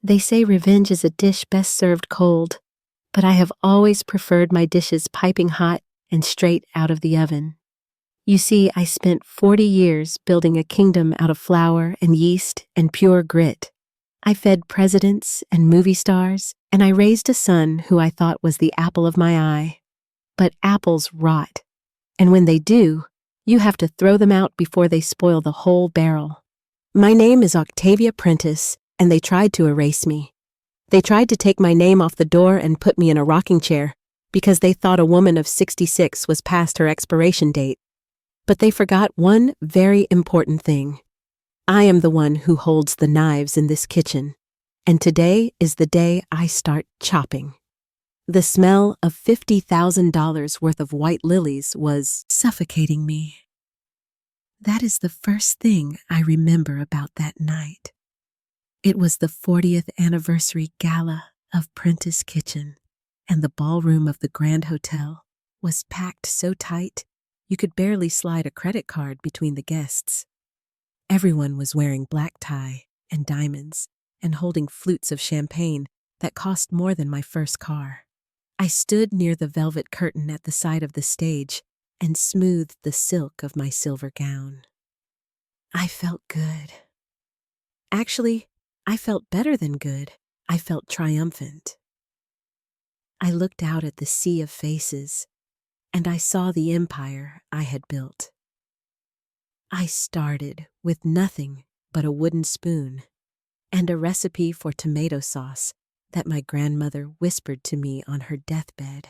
They say revenge is a dish best served cold, but I have always preferred my dishes piping hot and straight out of the oven. You see, I spent 40 years building a kingdom out of flour and yeast and pure grit. I fed presidents and movie stars, and I raised a son who I thought was the apple of my eye. But apples rot, and when they do, you have to throw them out before they spoil the whole barrel. My name is Octavia Prentiss, and they tried to erase me. They tried to take my name off the door and put me in a rocking chair because they thought a woman of 66 was past her expiration date. But they forgot one very important thing. I am the one who holds the knives in this kitchen, and today is the day I start chopping. The smell of $50,000 worth of white lilies was suffocating me. That is the first thing I remember about that night. It was the 40th Anniversary Gala of Prentiss Kitchen, and the ballroom of the Grand Hotel was packed so tight you could barely slide a credit card between the guests. Everyone was wearing black tie and diamonds and holding flutes of champagne that cost more than my first car. I stood near the velvet curtain at the side of the stage and smoothed the silk of my silver gown. I felt good. Actually, I felt better than good. I felt triumphant. I looked out at the sea of faces, and I saw the empire I had built. I started with nothing but a wooden spoon and a recipe for tomato sauce that my grandmother whispered to me on her deathbed.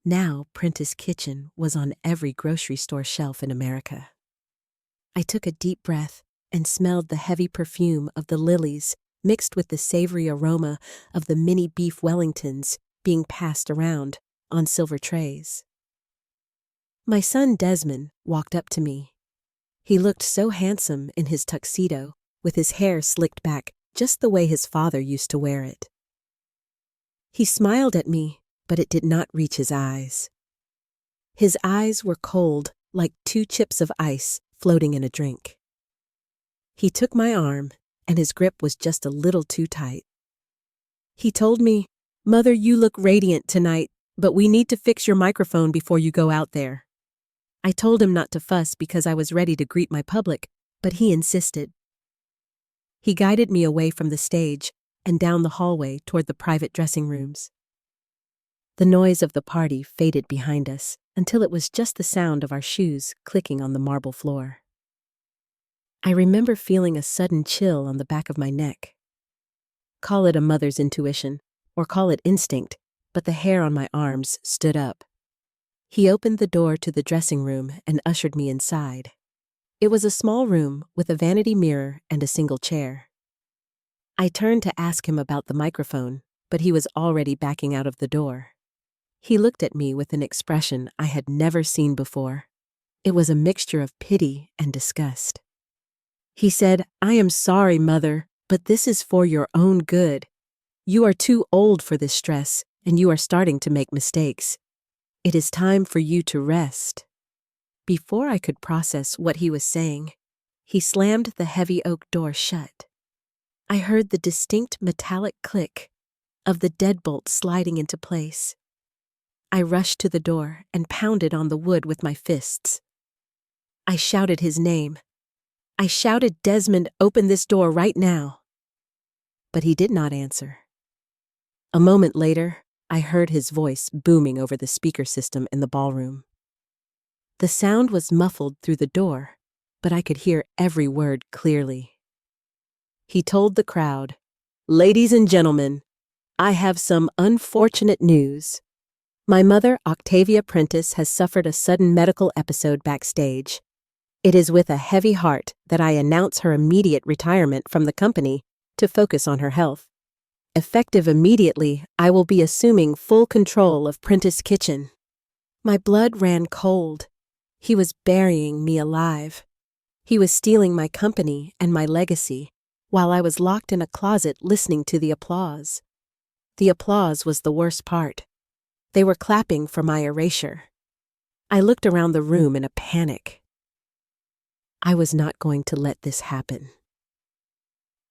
Now Prentiss Kitchen was on every grocery store shelf in America. I took a deep breath and smelled the heavy perfume of the lilies mixed with the savory aroma of the mini beef Wellingtons being passed around on silver trays. My son Desmond walked up to me. He looked so handsome in his tuxedo, with his hair slicked back just the way his father used to wear it. He smiled at me, but it did not reach his eyes. His eyes were cold, like 2 chips of ice floating in a drink. He took my arm, and his grip was just a little too tight. He told me, "Mother, you look radiant tonight, but we need to fix your microphone before you go out there." I told him not to fuss because I was ready to greet my public, but he insisted. He guided me away from the stage and down the hallway toward the private dressing rooms. The noise of the party faded behind us until it was just the sound of our shoes clicking on the marble floor. I remember feeling a sudden chill on the back of my neck. Call it a mother's intuition, or call it instinct, but the hair on my arms stood up. He opened the door to the dressing room and ushered me inside. It was a small room with a vanity mirror and a single chair. I turned to ask him about the microphone, but he was already backing out of the door. He looked at me with an expression I had never seen before. It was a mixture of pity and disgust. He said, "I am sorry, Mother, but this is for your own good. You are too old for this stress, and you are starting to make mistakes. It is time for you to rest." Before I could process what he was saying, he slammed the heavy oak door shut. I heard the distinct metallic click of the deadbolt sliding into place. I rushed to the door and pounded on the wood with my fists. I shouted his name. I shouted, "Desmond, open this door right now." But he did not answer. A moment later, I heard his voice booming over the speaker system in the ballroom. The sound was muffled through the door, but I could hear every word clearly. He told the crowd, "Ladies and gentlemen, I have some unfortunate news. My mother, Octavia Prentiss, has suffered a sudden medical episode backstage. It is with a heavy heart that I announce her immediate retirement from the company to focus on her health. Effective immediately, I will be assuming full control of Prentiss Kitchen." My blood ran cold. He was burying me alive. He was stealing my company and my legacy, while I was locked in a closet listening to the applause. The applause was the worst part. They were clapping for my erasure. I looked around the room in a panic. I was not going to let this happen.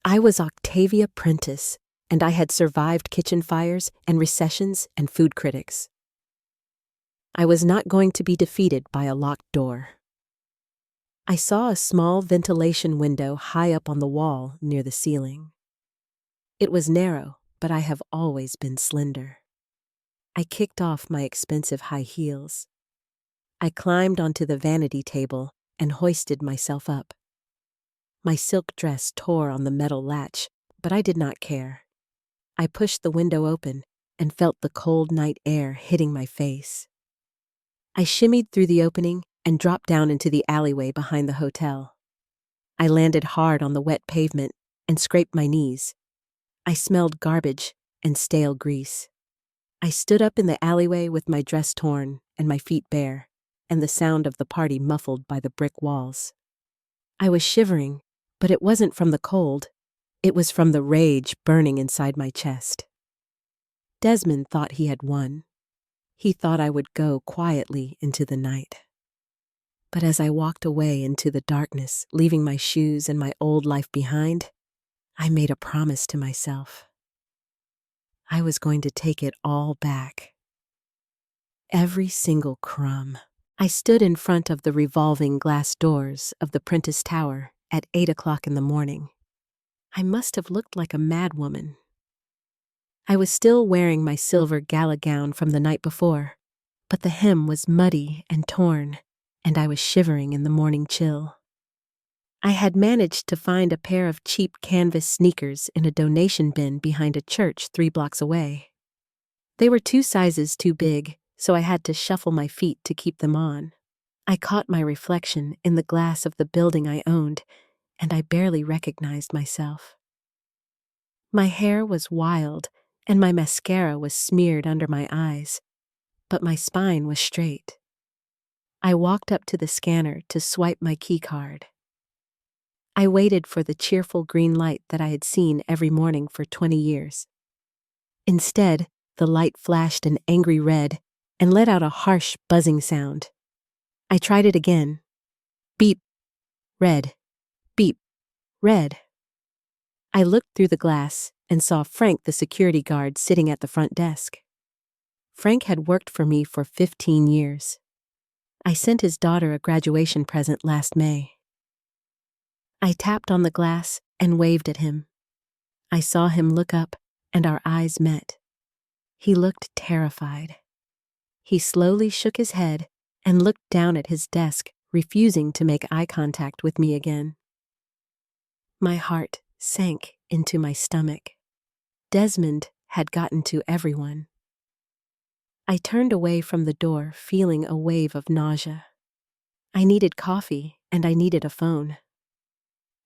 I was Octavia Prentiss, and I had survived kitchen fires and recessions and food critics. I was not going to be defeated by a locked door. I saw a small ventilation window high up on the wall near the ceiling. It was narrow, but I have always been slender. I kicked off my expensive high heels. I climbed onto the vanity table and hoisted myself up. My silk dress tore on the metal latch, but I did not care. I pushed the window open and felt the cold night air hitting my face. I shimmied through the opening and dropped down into the alleyway behind the hotel. I landed hard on the wet pavement and scraped my knees. I smelled garbage and stale grease. I stood up in the alleyway with my dress torn and my feet bare, and the sound of the party muffled by the brick walls. I was shivering, but it wasn't from the cold. It was from the rage burning inside my chest. Desmond thought he had won. He thought I would go quietly into the night. But as I walked away into the darkness, leaving my shoes and my old life behind, I made a promise to myself. I was going to take it all back. Every single crumb. I stood in front of the revolving glass doors of the Prentiss Tower at 8 o'clock in the morning. I must have looked like a madwoman. I was still wearing my silver gala gown from the night before, but the hem was muddy and torn, and I was shivering in the morning chill. I had managed to find a pair of cheap canvas sneakers in a donation bin behind a church 3 blocks away. They were 2 sizes too big, so I had to shuffle my feet to keep them on. I caught my reflection in the glass of the building I owned, and I barely recognized myself. My hair was wild, and my mascara was smeared under my eyes, but my spine was straight. I walked up to the scanner to swipe my key card. I waited for the cheerful green light that I had seen every morning for 20 years. Instead, the light flashed an angry red and let out a harsh buzzing sound. I tried it again. Beep, red, beep, red. I looked through the glass and saw Frank, the security guard, sitting at the front desk. Frank had worked for me for 15 years. I sent his daughter a graduation present last May. I tapped on the glass and waved at him. I saw him look up, and our eyes met. He looked terrified. He slowly shook his head and looked down at his desk, refusing to make eye contact with me again. My heart sank into my stomach. Desmond had gotten to everyone. I turned away from the door, feeling a wave of nausea. I needed coffee, and I needed a phone.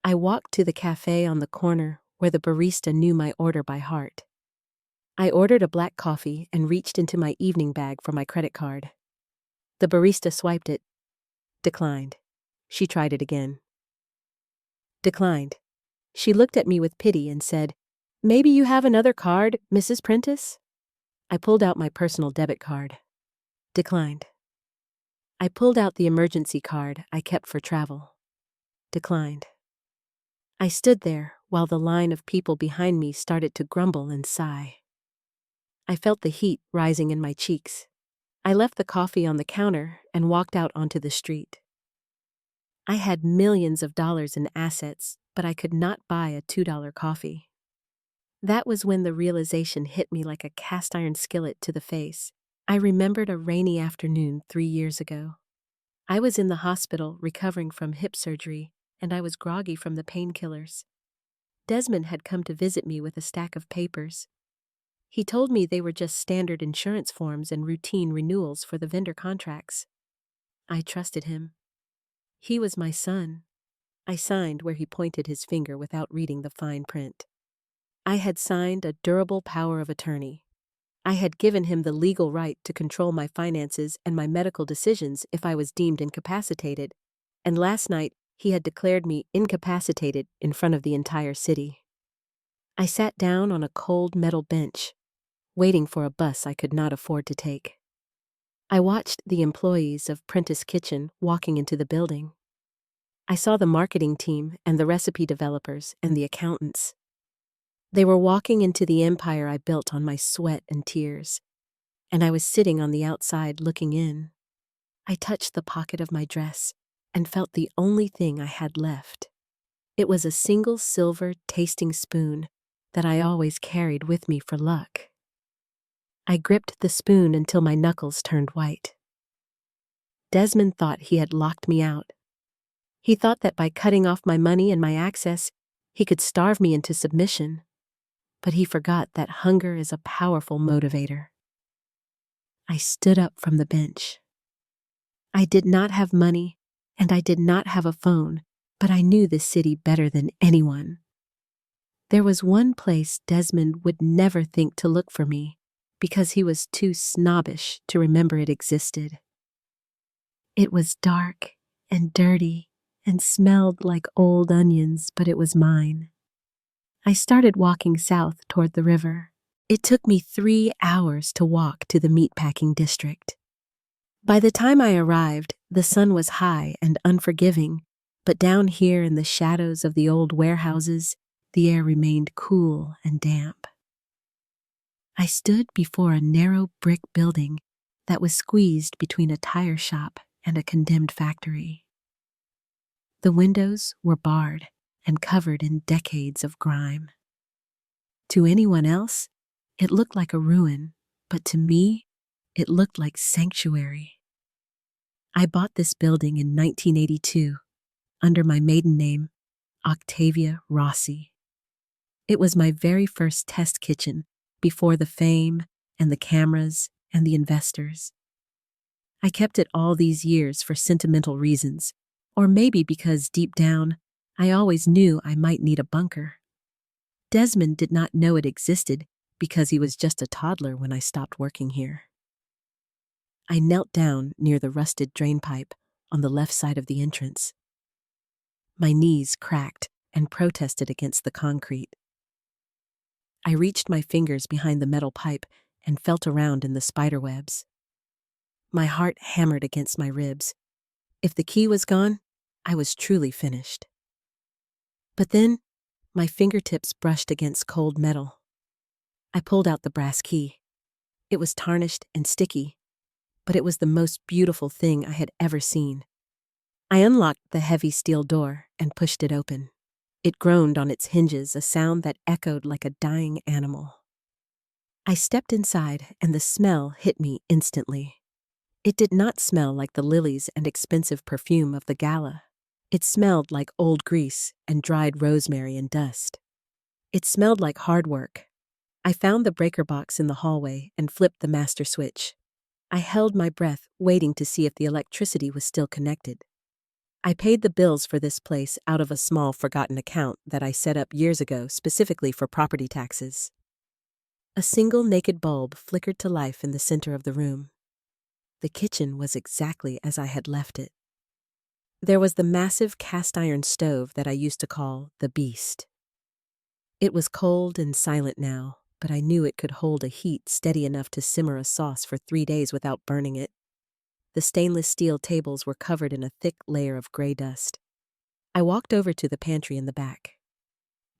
I walked to the cafe on the corner where the barista knew my order by heart. I ordered a black coffee and reached into my evening bag for my credit card. The barista swiped it. Declined. She tried it again. Declined. She looked at me with pity and said, "Maybe you have another card, Mrs. Prentiss?" I pulled out my personal debit card. Declined. I pulled out the emergency card I kept for travel. Declined. I stood there while the line of people behind me started to grumble and sigh. I felt the heat rising in my cheeks. I left the coffee on the counter and walked out onto the street. I had millions of dollars in assets, but I could not buy a $2 coffee. That was when the realization hit me like a cast-iron skillet to the face. I remembered a rainy afternoon 3 years ago. I was in the hospital recovering from hip surgery, and I was groggy from the painkillers. Desmond had come to visit me with a stack of papers. He told me they were just standard insurance forms and routine renewals for the vendor contracts. I trusted him. He was my son. I signed where he pointed his finger without reading the fine print. I had signed a durable power of attorney. I had given him the legal right to control my finances and my medical decisions if I was deemed incapacitated, and last night he had declared me incapacitated in front of the entire city. I sat down on a cold metal bench, waiting for a bus I could not afford to take. I watched the employees of Prentiss Kitchen walking into the building. I saw the marketing team and the recipe developers and the accountants. They were walking into the empire I built on my sweat and tears, and I was sitting on the outside looking in. I touched the pocket of my dress and felt the only thing I had left. It was a single silver tasting spoon that I always carried with me for luck. I gripped the spoon until my knuckles turned white. Desmond thought he had locked me out. He thought that by cutting off my money and my access, he could starve me into submission. But he forgot that hunger is a powerful motivator. I stood up from the bench. I did not have money, and I did not have a phone, but I knew the city better than anyone. There was one place Desmond would never think to look for me, because he was too snobbish to remember it existed. It was dark and dirty and smelled like old onions, but it was mine. I started walking south toward the river. It took me 3 hours to walk to the meatpacking district. By the time I arrived, the sun was high and unforgiving, but down here in the shadows of the old warehouses, the air remained cool and damp. I stood before a narrow brick building that was squeezed between a tire shop and a condemned factory. The windows were barred and covered in decades of grime. To anyone else, it looked like a ruin, but to me, it looked like sanctuary. I bought this building in 1982 under my maiden name, Octavia Rossi. It was my very first test kitchen before the fame and the cameras and the investors. I kept it all these years for sentimental reasons, or maybe because deep down, I always knew I might need a bunker. Desmond did not know it existed because he was just a toddler when I stopped working here. I knelt down near the rusted drainpipe on the left side of the entrance. My knees cracked and protested against the concrete. I reached my fingers behind the metal pipe and felt around in the spiderwebs. My heart hammered against my ribs. If the key was gone, I was truly finished. But then, my fingertips brushed against cold metal. I pulled out the brass key. It was tarnished and sticky, but it was the most beautiful thing I had ever seen. I unlocked the heavy steel door and pushed it open. It groaned on its hinges, a sound that echoed like a dying animal. I stepped inside, and the smell hit me instantly. It did not smell like the lilies and expensive perfume of the gala. It smelled like old grease and dried rosemary and dust. It smelled like hard work. I found the breaker box in the hallway and flipped the master switch. I held my breath, waiting to see if the electricity was still connected. I paid the bills for this place out of a small forgotten account that I set up years ago specifically for property taxes. A single naked bulb flickered to life in the center of the room. The kitchen was exactly as I had left it. There was the massive cast-iron stove that I used to call the Beast. It was cold and silent now, but I knew it could hold a heat steady enough to simmer a sauce for 3 days without burning it. The stainless steel tables were covered in a thick layer of gray dust. I walked over to the pantry in the back.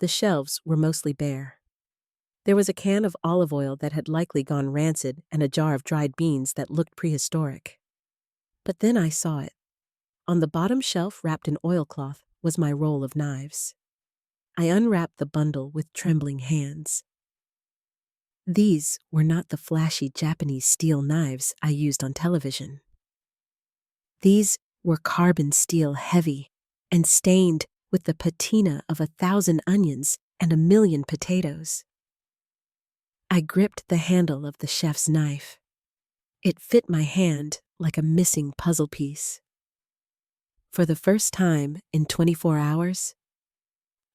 The shelves were mostly bare. There was a can of olive oil that had likely gone rancid and a jar of dried beans that looked prehistoric. But then I saw it. On the bottom shelf, wrapped in oilcloth, was my roll of knives. I unwrapped the bundle with trembling hands. These were not the flashy Japanese steel knives I used on television. These were carbon steel, heavy and stained with the patina of 1,000 onions and 1,000,000 potatoes. I gripped the handle of the chef's knife. It fit my hand like a missing puzzle piece. For the first time in 24 hours,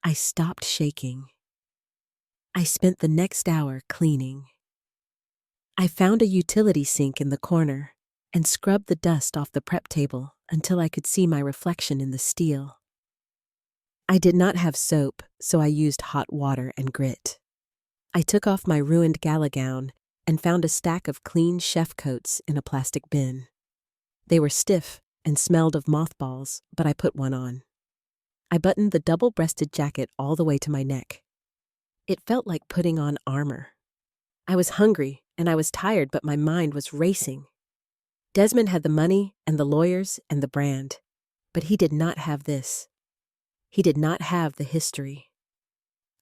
I stopped shaking. I spent the next hour cleaning. I found a utility sink in the corner and scrubbed the dust off the prep table until I could see my reflection in the steel. I did not have soap, so I used hot water and grit. I took off my ruined gala gown and found a stack of clean chef coats in a plastic bin. They were stiff and smelled of mothballs, but I put one on. I buttoned the double-breasted jacket all the way to my neck. It felt like putting on armor. I was hungry and I was tired, but my mind was racing. Desmond had the money and the lawyers and the brand, but he did not have this. He did not have the history.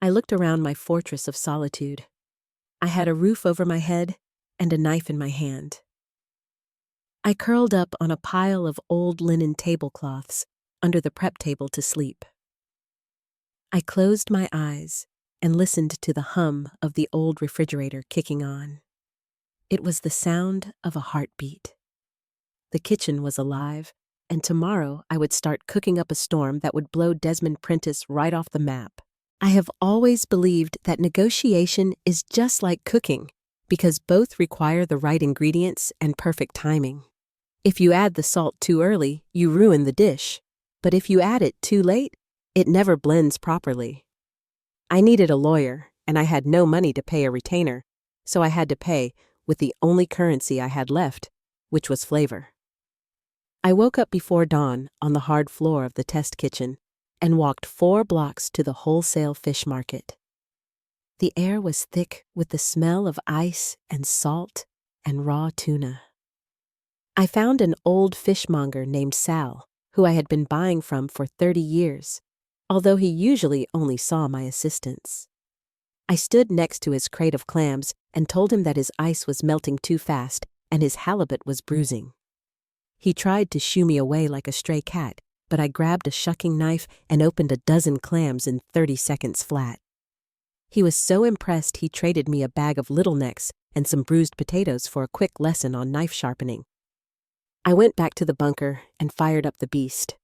I looked around my fortress of solitude. I had a roof over my head and a knife in my hand. I curled up on a pile of old linen tablecloths under the prep table to sleep. I closed my eyes and listened to the hum of the old refrigerator kicking on. It was the sound of a heartbeat. The kitchen was alive, and tomorrow I would start cooking up a storm that would blow Desmond Prentiss right off the map. I have always believed that negotiation is just like cooking, because both require the right ingredients and perfect timing. If you add the salt too early, you ruin the dish, but if you add it too late, it never blends properly. I needed a lawyer, and I had no money to pay a retainer, so I had to pay with the only currency I had left, which was flavor. I woke up before dawn on the hard floor of the test kitchen and walked 4 blocks to the wholesale fish market. The air was thick with the smell of ice and salt and raw tuna. I found an old fishmonger named Sal, who I had been buying from for 30 years, although he usually only saw my assistants. I stood next to his crate of clams and told him that his ice was melting too fast and his halibut was bruising. He tried to shoo me away like a stray cat, but I grabbed a shucking knife and opened a dozen clams in 30 seconds flat. He was so impressed he traded me a bag of little necks and some bruised potatoes for a quick lesson on knife sharpening. I went back to the bunker and fired up the beast.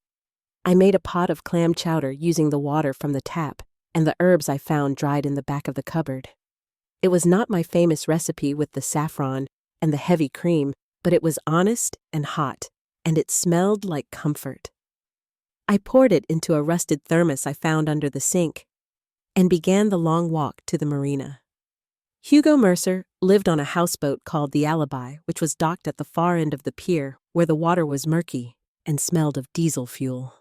I made a pot of clam chowder using the water from the tap and the herbs I found dried in the back of the cupboard. It was not my famous recipe with the saffron and the heavy cream, but it was honest and hot, and it smelled like comfort. I poured it into a rusted thermos I found under the sink and began the long walk to the marina. Hugo Mercer lived on a houseboat called the Alibi, which was docked at the far end of the pier where the water was murky and smelled of diesel fuel.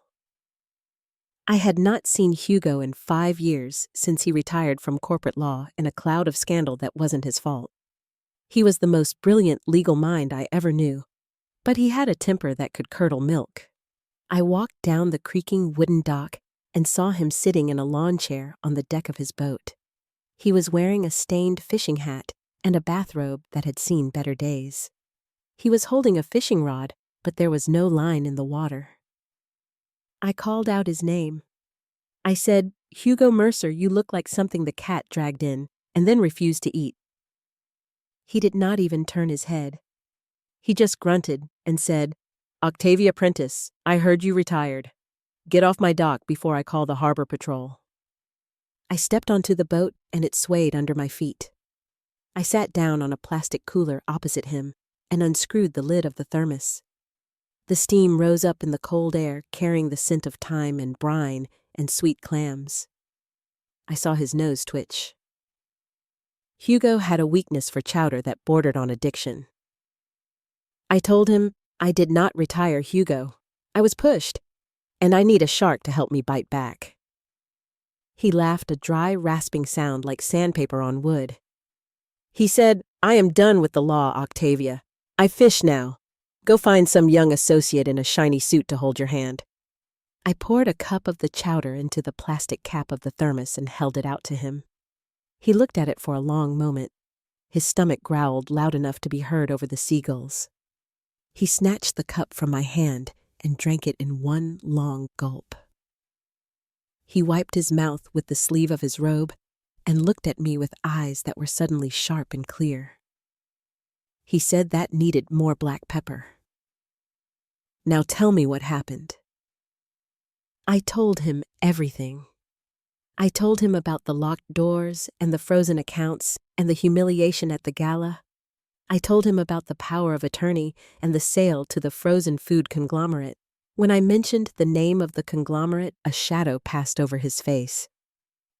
I had not seen Hugo in 5 years since he retired from corporate law in a cloud of scandal that wasn't his fault. He was the most brilliant legal mind I ever knew, but he had a temper that could curdle milk. I walked down the creaking wooden dock and saw him sitting in a lawn chair on the deck of his boat. He was wearing a stained fishing hat and a bathrobe that had seen better days. He was holding a fishing rod, but there was no line in the water. I called out his name. I said, "Hugo Mercer, you look like something the cat dragged in," and then refused to eat. He did not even turn his head. He just grunted and said, "Octavia Prentiss, I heard you retired. Get off my dock before I call the harbor patrol." I stepped onto the boat and it swayed under my feet. I sat down on a plastic cooler opposite him and unscrewed the lid of the thermos. The steam rose up in the cold air, carrying the scent of thyme and brine and sweet clams. I saw his nose twitch. Hugo had a weakness for chowder that bordered on addiction. I told him I did not retire Hugo. I was pushed, and I need a shark to help me bite back. He laughed, a dry, rasping sound like sandpaper on wood. He said, "I am done with the law, Octavia. I fish now. Go find some young associate in a shiny suit to hold your hand." I poured a cup of the chowder into the plastic cap of the thermos and held it out to him. He looked at it for a long moment. His stomach growled loud enough to be heard over the seagulls. He snatched the cup from my hand and drank it in one long gulp. He wiped his mouth with the sleeve of his robe and looked at me with eyes that were suddenly sharp and clear. He said that needed more black pepper. "Now tell me what happened." I told him everything. I told him about the locked doors and the frozen accounts and the humiliation at the gala. I told him about the power of attorney and the sale to the frozen food conglomerate. When I mentioned the name of the conglomerate, a shadow passed over his face.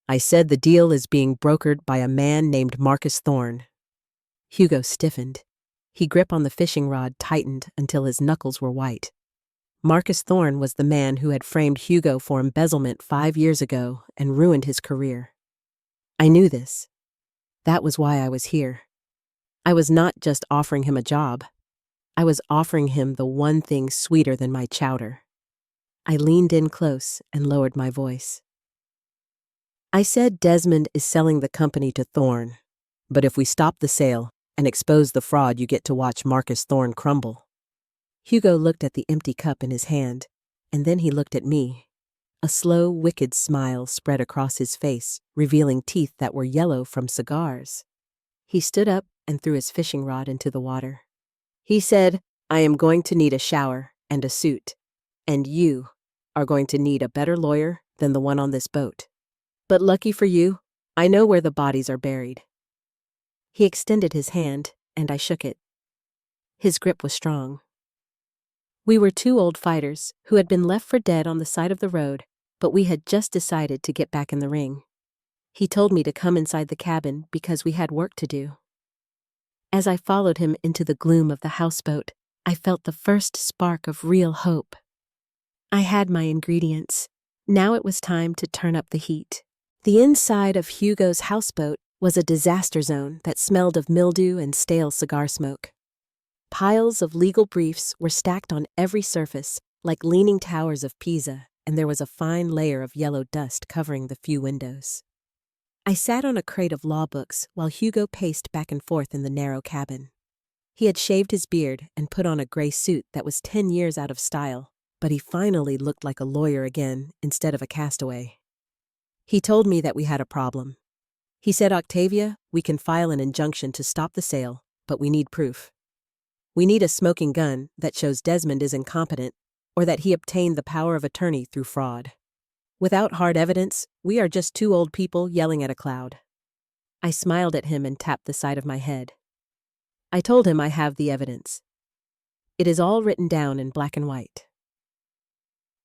"I said the deal is being brokered by a man named Marcus Thorne." Hugo stiffened. His grip on the fishing rod tightened until his knuckles were white. Marcus Thorne was the man who had framed Hugo for embezzlement 5 years ago and ruined his career. I knew this. That was why I was here. I was not just offering him a job. I was offering him the one thing sweeter than my chowder. I leaned in close and lowered my voice. I said Desmond is selling the company to Thorne, but if we stop the sale and expose the fraud, you get to watch Marcus Thorne crumble. Hugo looked at the empty cup in his hand, and then he looked at me. A slow, wicked smile spread across his face, revealing teeth that were yellow from cigars. He stood up and threw his fishing rod into the water. He said, "I am going to need a shower and a suit, and you are going to need a better lawyer than the one on this boat. But lucky for you, I know where the bodies are buried." He extended his hand, and I shook it. His grip was strong. We were 2 old fighters who had been left for dead on the side of the road, but we had just decided to get back in the ring. He told me to come inside the cabin because we had work to do. As I followed him into the gloom of the houseboat, I felt the first spark of real hope. I had my ingredients. Now it was time to turn up the heat. The inside of Hugo's houseboat was a disaster zone that smelled of mildew and stale cigar smoke. Piles of legal briefs were stacked on every surface, like leaning towers of Pisa, and there was a fine layer of yellow dust covering the few windows. I sat on a crate of law books while Hugo paced back and forth in the narrow cabin. He had shaved his beard and put on a gray suit that was 10 years out of style, but he finally looked like a lawyer again instead of a castaway. He told me that we had a problem. He said, "Octavia, we can file an injunction to stop the sale, but we need proof. We need a smoking gun that shows Desmond is incompetent or that he obtained the power of attorney through fraud. Without hard evidence, we are just 2 old people yelling at a cloud." I smiled at him and tapped the side of my head. I told him I have the evidence. It is all written down in black and white.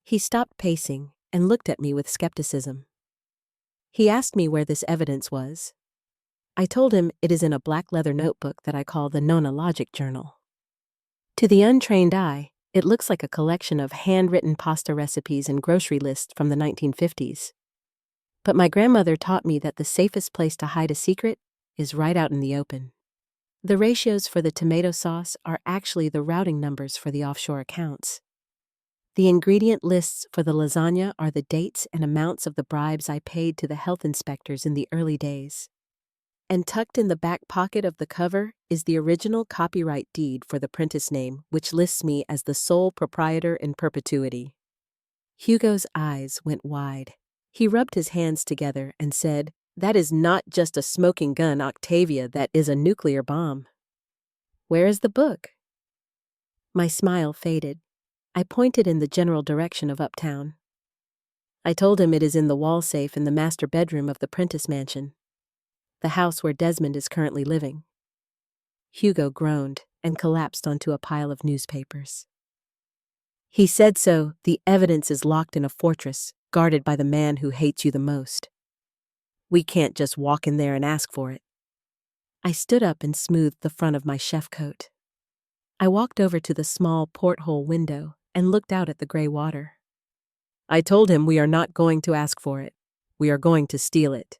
He stopped pacing and looked at me with skepticism. He asked me where this evidence was. I told him it is in a black leather notebook that I call the Nona Logic Journal. To the untrained eye, it looks like a collection of handwritten pasta recipes and grocery lists from the 1950s. But my grandmother taught me that the safest place to hide a secret is right out in the open. The ratios for the tomato sauce are actually the routing numbers for the offshore accounts. The ingredient lists for the lasagna are the dates and amounts of the bribes I paid to the health inspectors in the early days. And tucked in the back pocket of the cover is the original copyright deed for the Prentiss name, which lists me as the sole proprietor in perpetuity. Hugo's eyes went wide. He rubbed his hands together and said, "That is not just a smoking gun, Octavia, that is a nuclear bomb." "Where is the book?" My smile faded. I pointed in the general direction of uptown. I told him it is in the wall safe in the master bedroom of the Prentiss mansion, the house where Desmond is currently living. Hugo groaned and collapsed onto a pile of newspapers. He said so, the evidence is locked in a fortress, guarded by the man who hates you the most. We can't just walk in there and ask for it. I stood up and smoothed the front of my chef coat. I walked over to the small porthole window and looked out at the gray water. I told him we are not going to ask for it. We are going to steal it.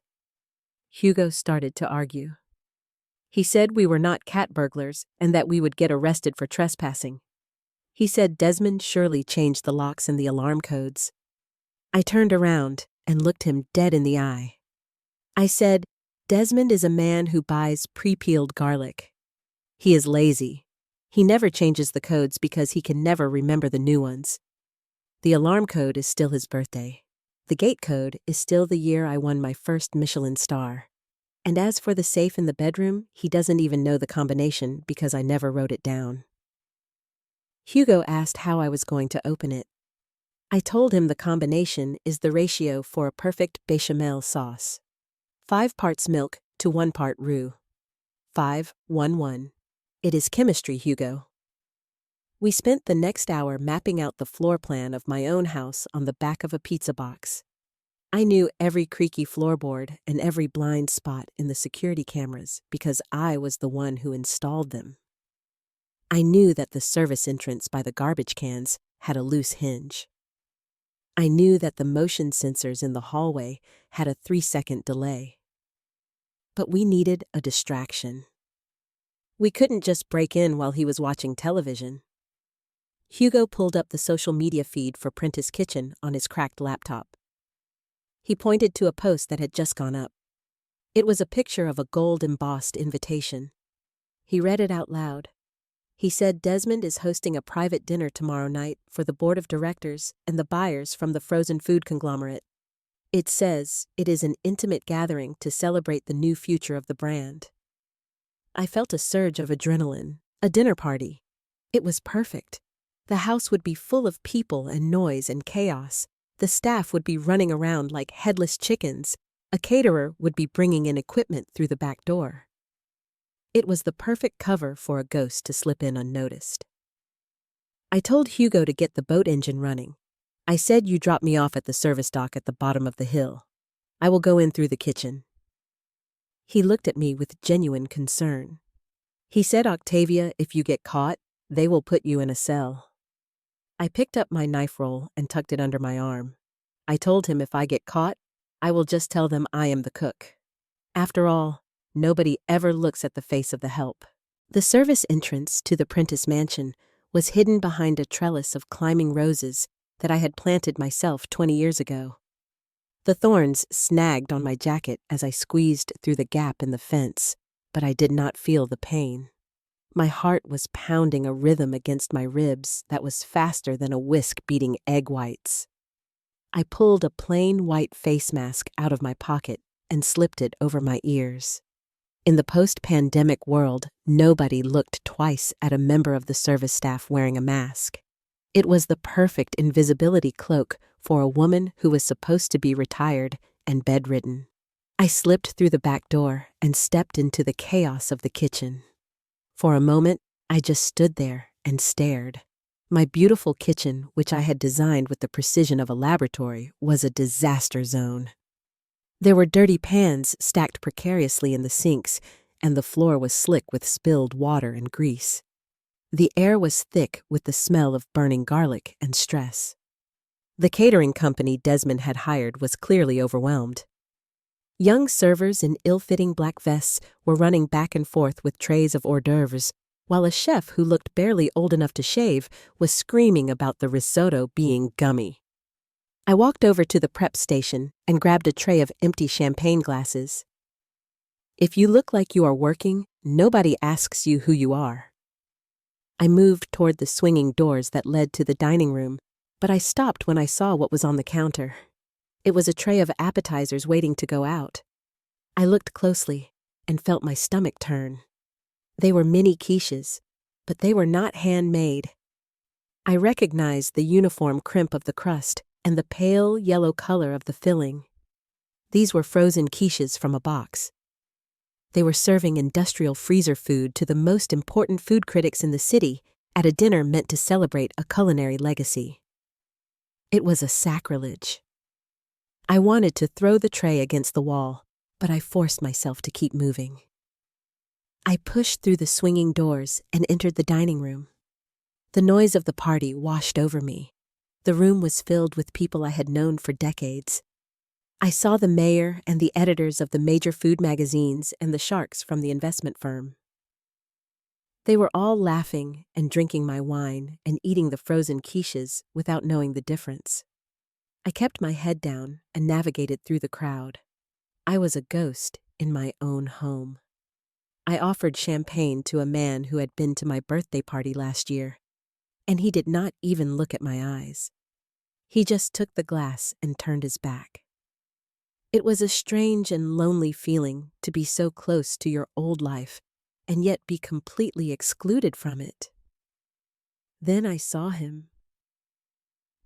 Hugo started to argue. He said we were not cat burglars and that we would get arrested for trespassing. He said Desmond surely changed the locks and the alarm codes. I turned around and looked him dead in the eye. I said, Desmond is a man who buys pre-peeled garlic. He is lazy. He never changes the codes because he can never remember the new ones. The alarm code is still his birthday. The gate code is still the year I won my first Michelin star. And as for the safe in the bedroom, he doesn't even know the combination because I never wrote it down. Hugo asked how I was going to open it. I told him the combination is the ratio for a perfect bechamel sauce. 5 parts milk to 1 part roux. 5-1-1. It is chemistry, Hugo. We spent the next hour mapping out the floor plan of my own house on the back of a pizza box. I knew every creaky floorboard and every blind spot in the security cameras because I was the one who installed them. I knew that the service entrance by the garbage cans had a loose hinge. I knew that the motion sensors in the hallway had a 3-second delay. But we needed a distraction. We couldn't just break in while he was watching television. Hugo pulled up the social media feed for Prentiss Kitchen on his cracked laptop. He pointed to a post that had just gone up. It was a picture of a gold-embossed invitation. He read it out loud. He said Desmond is hosting a private dinner tomorrow night for the board of directors and the buyers from the frozen food conglomerate. It says it is an intimate gathering to celebrate the new future of the brand. I felt a surge of adrenaline, a dinner party. It was perfect. The house would be full of people and noise and chaos. The staff would be running around like headless chickens. A caterer would be bringing in equipment through the back door. It was the perfect cover for a ghost to slip in unnoticed. I told Hugo to get the boat engine running. I said you drop me off at the service dock at the bottom of the hill. I will go in through the kitchen. He looked at me with genuine concern. He said, Octavia, if you get caught, they will put you in a cell. I picked up my knife roll and tucked it under my arm. I told him if I get caught, I will just tell them I am the cook. After all, nobody ever looks at the face of the help. The service entrance to the Prentiss mansion was hidden behind a trellis of climbing roses that I had planted myself 20 years ago. The thorns snagged on my jacket as I squeezed through the gap in the fence, but I did not feel the pain. My heart was pounding a rhythm against my ribs that was faster than a whisk beating egg whites. I pulled a plain white face mask out of my pocket and slipped it over my ears. In the post-pandemic world, nobody looked twice at a member of the service staff wearing a mask. It was the perfect invisibility cloak for a woman who was supposed to be retired and bedridden. I slipped through the back door and stepped into the chaos of the kitchen. For a moment, I just stood there and stared. My beautiful kitchen, which I had designed with the precision of a laboratory, was a disaster zone. There were dirty pans stacked precariously in the sinks, and the floor was slick with spilled water and grease. The air was thick with the smell of burning garlic and stress. The catering company Desmond had hired was clearly overwhelmed. Young servers in ill-fitting black vests were running back and forth with trays of hors d'oeuvres, while a chef who looked barely old enough to shave was screaming about the risotto being gummy. I walked over to the prep station and grabbed a tray of empty champagne glasses. If you look like you are working, nobody asks you who you are. I moved toward the swinging doors that led to the dining room, but I stopped when I saw what was on the counter. It was a tray of appetizers waiting to go out. I looked closely and felt my stomach turn. They were mini quiches, but they were not handmade. I recognized the uniform crimp of the crust and the pale yellow color of the filling. These were frozen quiches from a box. They were serving industrial freezer food to the most important food critics in the city at a dinner meant to celebrate a culinary legacy. It was a sacrilege. I wanted to throw the tray against the wall, but I forced myself to keep moving. I pushed through the swinging doors and entered the dining room. The noise of the party washed over me. The room was filled with people I had known for decades. I saw the mayor and the editors of the major food magazines and the sharks from the investment firm. They were all laughing and drinking my wine and eating the frozen quiches without knowing the difference. I kept my head down and navigated through the crowd. I was a ghost in my own home. I offered champagne to a man who had been to my birthday party last year, and he did not even look at my eyes. He just took the glass and turned his back. It was a strange and lonely feeling to be so close to your old life and yet be completely excluded from it. Then I saw him.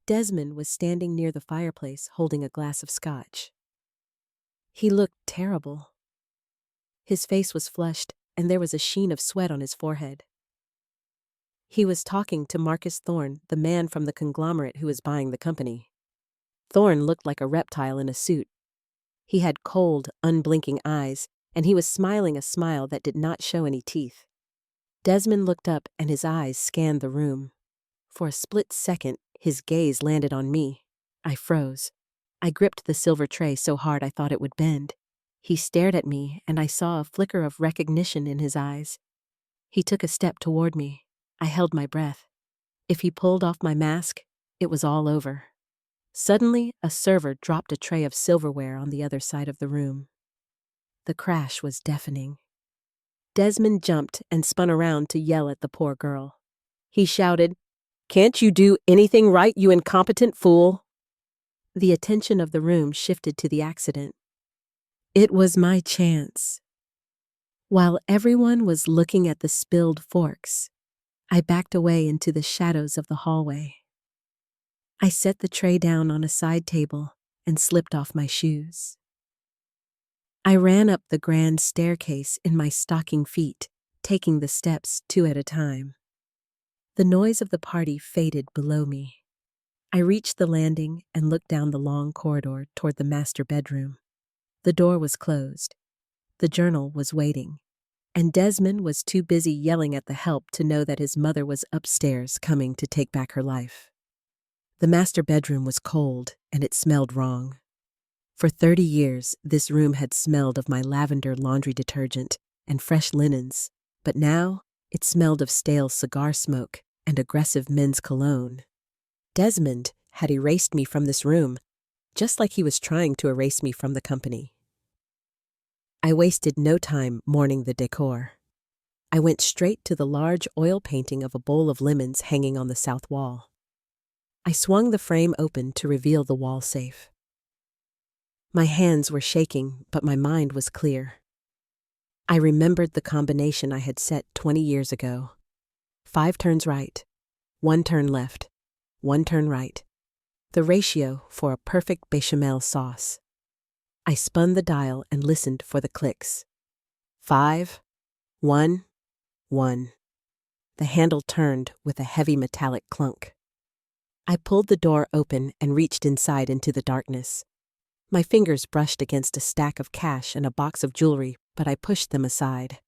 Desmond was standing near the fireplace holding a glass of scotch. He looked terrible. His face was flushed, and there was a sheen of sweat on his forehead. He was talking to Marcus Thorne, the man from the conglomerate who was buying the company. Thorne looked like a reptile in a suit. He had cold, unblinking eyes, and he was smiling a smile that did not show any teeth. Desmond looked up, and his eyes scanned the room. For a split second, His gaze landed on me. I froze. I gripped the silver tray so hard I thought it would bend. He stared at me, and I saw a flicker of recognition in his eyes. He took a step toward me. I held my breath. If he pulled off my mask, it was all over. Suddenly, a server dropped a tray of silverware on the other side of the room. The crash was deafening. Desmond jumped and spun around to yell at the poor girl. He shouted, "Can't you do anything right, you incompetent fool?" The attention of the room shifted to the accident. It was my chance. While everyone was looking at the spilled forks, I backed away into the shadows of the hallway. I set the tray down on a side table and slipped off my shoes. I ran up the grand staircase in my stocking feet, taking the steps 2 at a time. The noise of the party faded below me. I reached the landing and looked down the long corridor toward the master bedroom. The door was closed. The journal was waiting, and Desmond was too busy yelling at the help to know that his mother was upstairs coming to take back her life. The master bedroom was cold, and it smelled wrong. For 30 years, this room had smelled of my lavender laundry detergent and fresh linens, but now it smelled of stale cigar smoke and aggressive men's cologne. Desmond had erased me from this room, just like he was trying to erase me from the company. I wasted no time mourning the decor. I went straight to the large oil painting of a bowl of lemons hanging on the south wall. I swung the frame open to reveal the wall safe. My hands were shaking, but my mind was clear. I remembered the combination I had set 20 years ago. 5 turns right, 1 turn left, 1 turn right. The ratio for a perfect bechamel sauce. I spun the dial and listened for the clicks. 5, 1, 1. The handle turned with a heavy metallic clunk. I pulled the door open and reached inside into the darkness. My fingers brushed against a stack of cash and a box of jewelry, but I pushed them aside.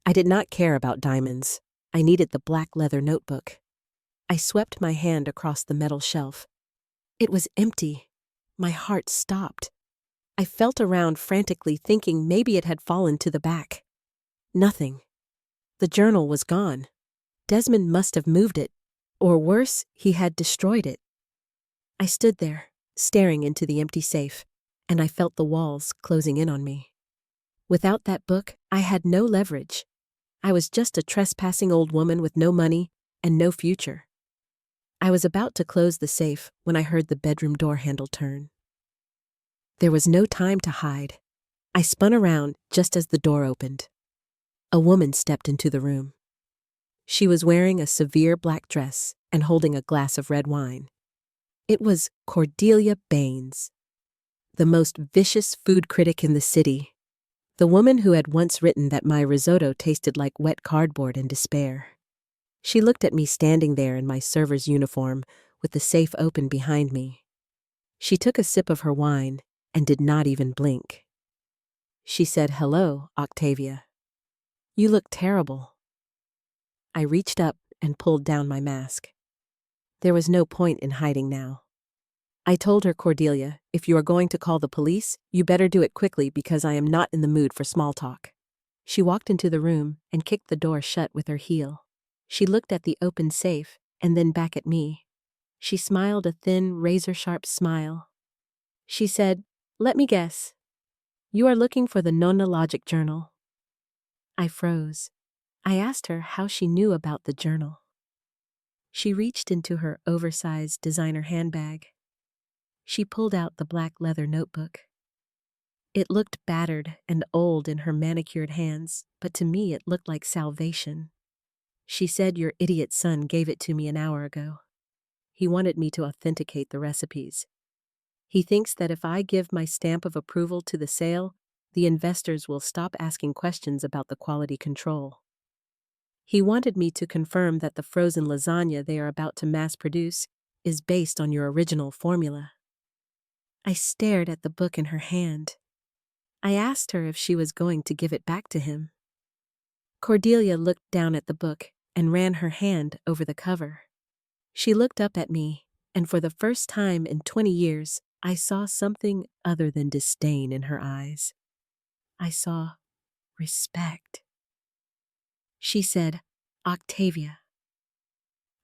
I did not care about diamonds. I needed the black leather notebook. I swept my hand across the metal shelf. It was empty. My heart stopped. I felt around frantically, thinking maybe it had fallen to the back. Nothing. The journal was gone. Desmond must have moved it, or worse, he had destroyed it. I stood there, staring into the empty safe, and I felt the walls closing in on me. Without that book, I had no leverage. I was just a trespassing old woman with no money and no future. I was about to close the safe when I heard the bedroom door handle turn. There was no time to hide. I spun around just as the door opened. A woman stepped into the room. She was wearing a severe black dress and holding a glass of red wine. It was Cordelia Baines, the most vicious food critic in the city, the woman who had once written that my risotto tasted like wet cardboard in despair. She looked at me standing there in my server's uniform with the safe open behind me. She took a sip of her wine and did not even blink. She said, "Hello, Octavia. You look terrible." I reached up and pulled down my mask. There was no point in hiding now. I told her, "Cordelia, if you are going to call the police, you better do it quickly because I am not in the mood for small talk." She walked into the room and kicked the door shut with her heel. She looked at the open safe and then back at me. She smiled a thin, razor-sharp smile. She said, "Let me guess. You are looking for the nonologic journal." I froze. I asked her how she knew about the journal. She reached into her oversized designer handbag. She pulled out the black leather notebook. It looked battered and old in her manicured hands, but to me it looked like salvation. She said, "Your idiot son gave it to me an hour ago. He wanted me to authenticate the recipes. He thinks that if I give my stamp of approval to the sale, the investors will stop asking questions about the quality control. He wanted me to confirm that the frozen lasagna they are about to mass produce is based on your original formula." I stared at the book in her hand. I asked her if she was going to give it back to him. Cordelia looked down at the book and ran her hand over the cover. She looked up at me, and for the first time in 20 years, I saw something other than disdain in her eyes. I saw respect. She said, "Octavia,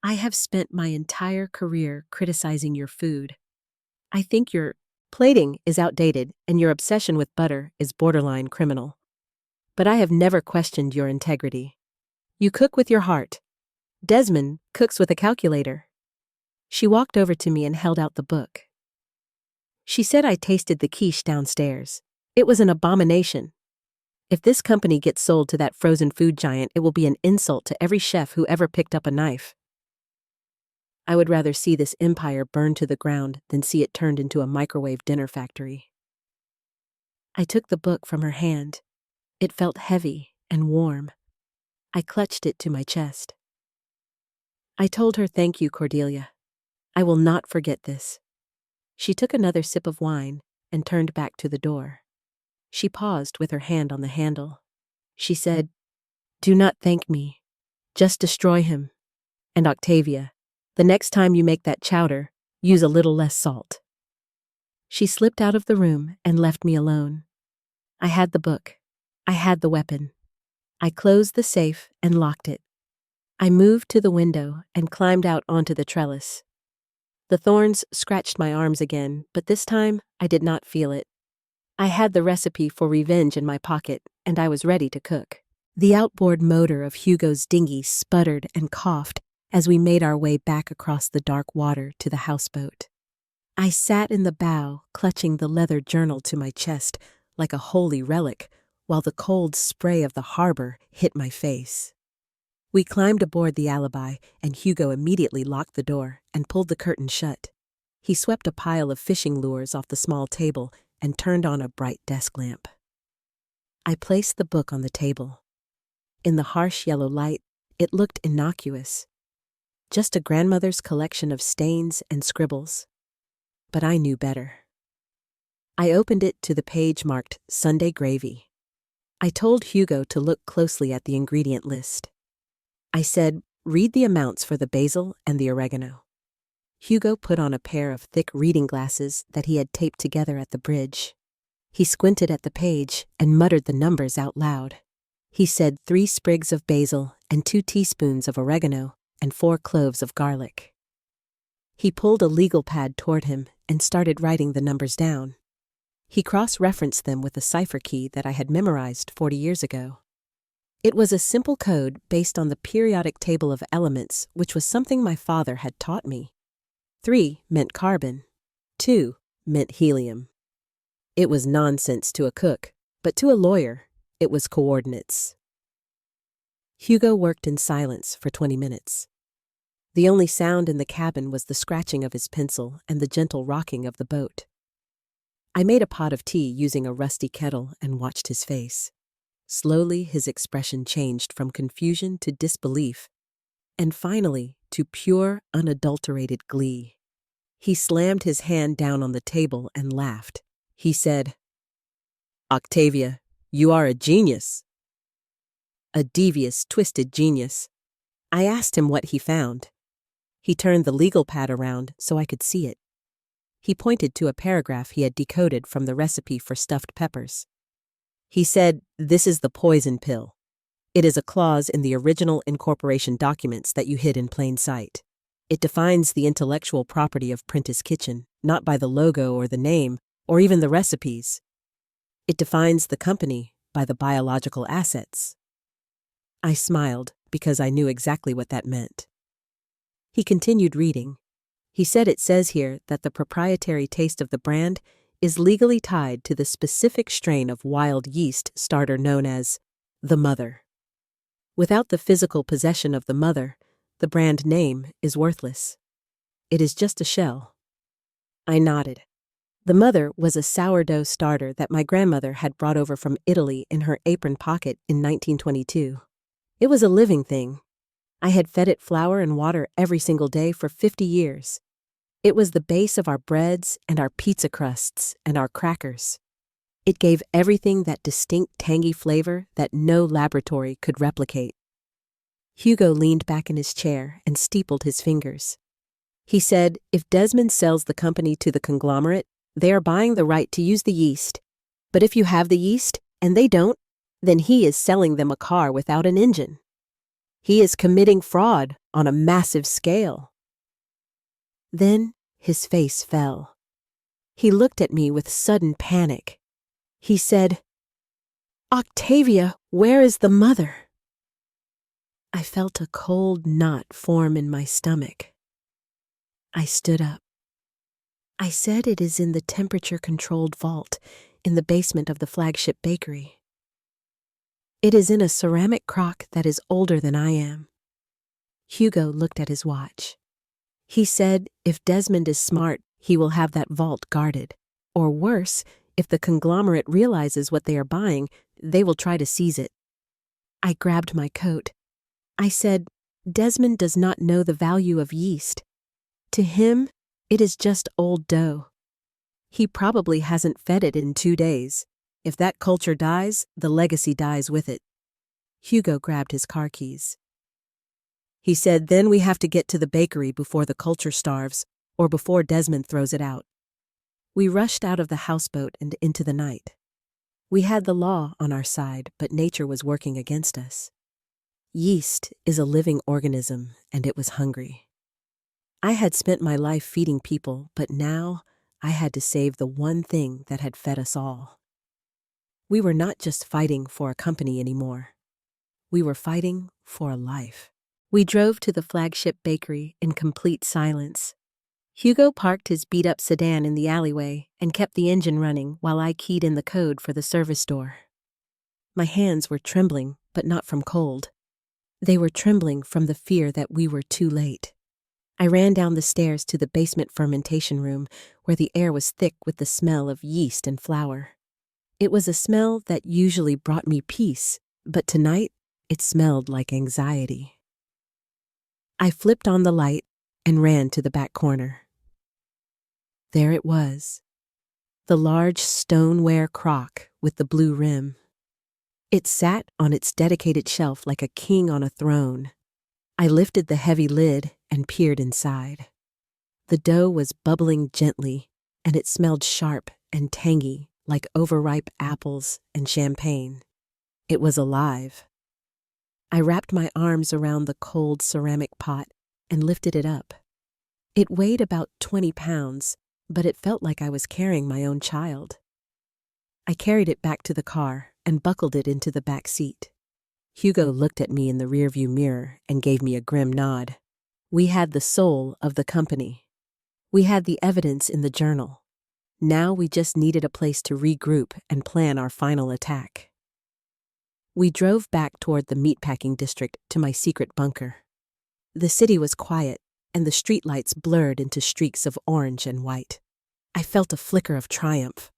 I have spent my entire career criticizing your food. I think your plating is outdated and your obsession with butter is borderline criminal. But I have never questioned your integrity. You cook with your heart. Desmond cooks with a calculator." She walked over to me and held out the book. She said I tasted the quiche downstairs. It was an abomination. If this company gets sold to that frozen food giant, it will be an insult to every chef who ever picked up a knife. I would rather see this empire burn to the ground than see it turned into a microwave dinner factory. I took the book from her hand. It felt heavy and warm. I clutched it to my chest. I told her, "Thank you, Cordelia. I will not forget this." She took another sip of wine and turned back to the door. She paused with her hand on the handle. She said, "Do not thank me. Just destroy him. And Octavia, the next time you make that chowder, use a little less salt." She slipped out of the room and left me alone. I had the book. I had the weapon. I closed the safe and locked it. I moved to the window and climbed out onto the trellis. The thorns scratched my arms again, but this time I did not feel it. I had the recipe for revenge in my pocket, and I was ready to cook. The outboard motor of Hugo's dinghy sputtered and coughed as we made our way back across the dark water to the houseboat. I sat in the bow, clutching the leather journal to my chest like a holy relic, while the cold spray of the harbor hit my face. We climbed aboard the Alibi, and Hugo immediately locked the door and pulled the curtain shut. He swept a pile of fishing lures off the small table and turned on a bright desk lamp. I placed the book on the table. In the harsh yellow light, it looked innocuous. Just a grandmother's collection of stains and scribbles. But I knew better. I opened it to the page marked Sunday Gravy. I told Hugo to look closely at the ingredient list. I said, "Read the amounts for the basil and the oregano." Hugo put on a pair of thick reading glasses that he had taped together at the bridge. He squinted at the page and muttered the numbers out loud. He said 3 sprigs of basil and 2 teaspoons of oregano and 4 cloves of garlic. He pulled a legal pad toward him and started writing the numbers down. He cross-referenced them with a cipher key that I had memorized 40 years ago. It was a simple code based on the periodic table of elements, which was something my father had taught me. 3 meant carbon. 2 meant helium. It was nonsense to a cook, but to a lawyer, it was coordinates. Hugo worked in silence for 20 minutes. The only sound in the cabin was the scratching of his pencil and the gentle rocking of the boat. I made a pot of tea using a rusty kettle and watched his face. Slowly, his expression changed from confusion to disbelief, and finally to pure, unadulterated glee. He slammed his hand down on the table and laughed. He said, "Octavia, you are a genius." A devious, twisted genius. I asked him what he found. He turned the legal pad around so I could see it. He pointed to a paragraph he had decoded from the recipe for stuffed peppers. He said, "This is the poison pill. It is a clause in the original incorporation documents that you hid in plain sight. It defines the intellectual property of Prentiss Kitchen, not by the logo or the name, or even the recipes. It defines the company by the biological assets." I smiled because I knew exactly what that meant. He continued reading. He said, "It says here that the proprietary taste of the brand is legally tied to the specific strain of wild yeast starter known as the Mother. Without the physical possession of the Mother, the brand name is worthless. It is just a shell." I nodded. The Mother was a sourdough starter that my grandmother had brought over from Italy in her apron pocket in 1922. It was a living thing. I had fed it flour and water every single day for 50 years. It was the base of our breads and our pizza crusts and our crackers. It gave everything that distinct tangy flavor that no laboratory could replicate. Hugo leaned back in his chair and steepled his fingers. He said if Desmond sells the company to the conglomerate, they are buying the right to use the yeast. But if you have the yeast, and they don't, then he is selling them a car without an engine. He is committing fraud on a massive scale. Then his face fell. He looked at me with sudden panic. He said, "Octavia, where is the mother?" I felt a cold knot form in my stomach. I stood up. I said it is in the temperature-controlled vault in the basement of the flagship bakery. It is in a ceramic crock that is older than I am. Hugo looked at his watch. He said if Desmond is smart, he will have that vault guarded. Or worse, if the conglomerate realizes what they are buying, they will try to seize it. I grabbed my coat. I said, Desmond does not know the value of yeast. To him, it is just old dough. He probably hasn't fed it in 2 days. If that culture dies, the legacy dies with it. Hugo grabbed his car keys. He said, then we have to get to the bakery before the culture starves, or before Desmond throws it out. We rushed out of the houseboat and into the night. We had the law on our side, but nature was working against us. Yeast is a living organism, and it was hungry. I had spent my life feeding people, but now I had to save the one thing that had fed us all. We were not just fighting for a company anymore. We were fighting for a life. We drove to the flagship bakery in complete silence. Hugo parked his beat-up sedan in the alleyway and kept the engine running while I keyed in the code for the service door. My hands were trembling, but not from cold. They were trembling from the fear that we were too late. I ran down the stairs to the basement fermentation room, where the air was thick with the smell of yeast and flour. It was a smell that usually brought me peace, but tonight it smelled like anxiety. I flipped on the light and ran to the back corner. There it was, the large stoneware crock with the blue rim. It sat on its dedicated shelf like a king on a throne. I lifted the heavy lid and peered inside. The dough was bubbling gently, and it smelled sharp and tangy like overripe apples and champagne. It was alive. I wrapped my arms around the cold ceramic pot and lifted it up. It weighed about 20 pounds, but it felt like I was carrying my own child. I carried it back to the car and buckled it into the back seat. Hugo looked at me in the rearview mirror and gave me a grim nod. We had the soul of the company. We had the evidence in the journal. Now we just needed a place to regroup and plan our final attack. We drove back toward the meatpacking district to my secret bunker. The city was quiet, and the streetlights blurred into streaks of orange and white. I felt a flicker of triumph.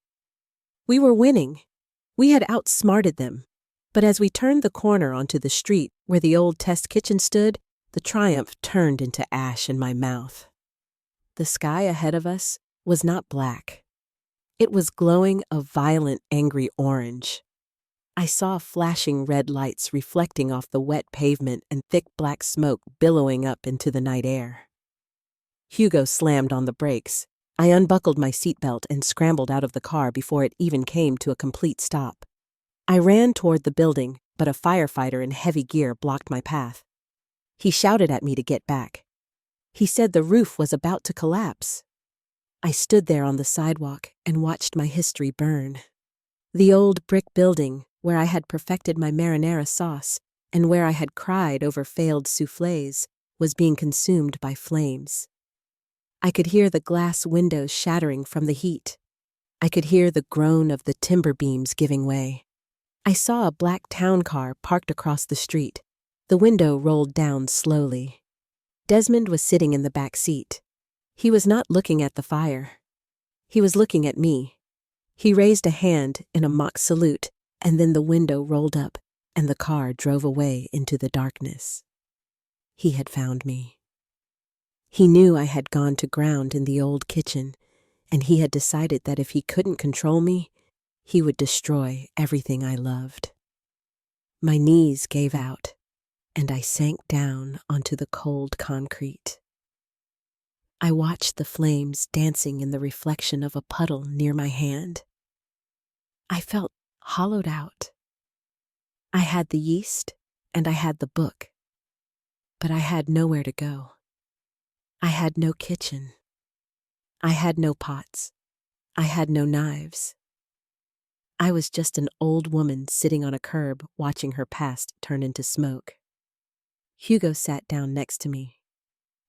We were winning. We had outsmarted them. But as we turned the corner onto the street where the old test kitchen stood, the triumph turned into ash in my mouth. The sky ahead of us was not black. It was glowing a violent, angry orange. I saw flashing red lights reflecting off the wet pavement and thick black smoke billowing up into the night air. Hugo slammed on the brakes. I unbuckled my seatbelt and scrambled out of the car before it even came to a complete stop. I ran toward the building, but a firefighter in heavy gear blocked my path. He shouted at me to get back. He said the roof was about to collapse. I stood there on the sidewalk and watched my history burn. The old brick building, where I had perfected my marinara sauce and where I had cried over failed soufflés, was being consumed by flames. I could hear the glass windows shattering from the heat. I could hear the groan of the timber beams giving way. I saw a black town car parked across the street. The window rolled down slowly. Desmond was sitting in the back seat. He was not looking at the fire. He was looking at me. He raised a hand in a mock salute, and then the window rolled up, and the car drove away into the darkness. He had found me. He knew I had gone to ground in the old kitchen, and he had decided that if he couldn't control me, he would destroy everything I loved. My knees gave out, and I sank down onto the cold concrete. I watched the flames dancing in the reflection of a puddle near my hand. I felt hollowed out. I had the yeast and I had the book, but I had nowhere to go. I had no kitchen. I had no pots. I had no knives. I was just an old woman sitting on a curb watching her past turn into smoke. Hugo sat down next to me.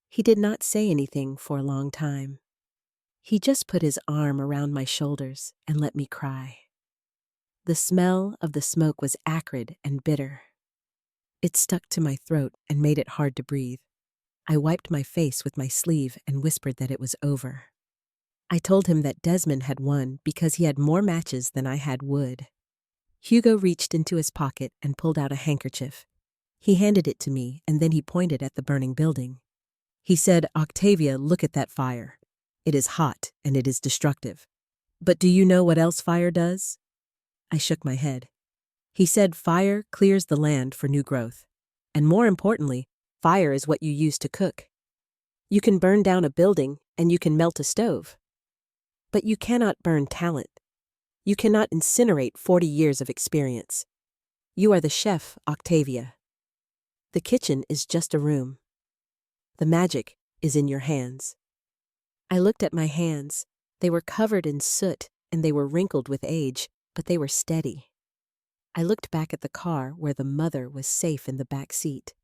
He did not say anything for a long time. He just put his arm around my shoulders and let me cry. The smell of the smoke was acrid and bitter. It stuck to my throat and made it hard to breathe. I wiped my face with my sleeve and whispered that it was over. I told him that Desmond had won because he had more matches than I had wood. Hugo reached into his pocket and pulled out a handkerchief. He handed it to me and then he pointed at the burning building. He said, "Octavia, look at that fire. It is hot and it is destructive. But do you know what else fire does?" I shook my head. He said fire clears the land for new growth. And more importantly, fire is what you use to cook. You can burn down a building and you can melt a stove. But you cannot burn talent. You cannot incinerate 40 years of experience. You are the chef, Octavia. The kitchen is just a room. The magic is in your hands. I looked at my hands. They were covered in soot and they were wrinkled with age, but they were steady. I looked back at the car where the mother was safe in the back seat.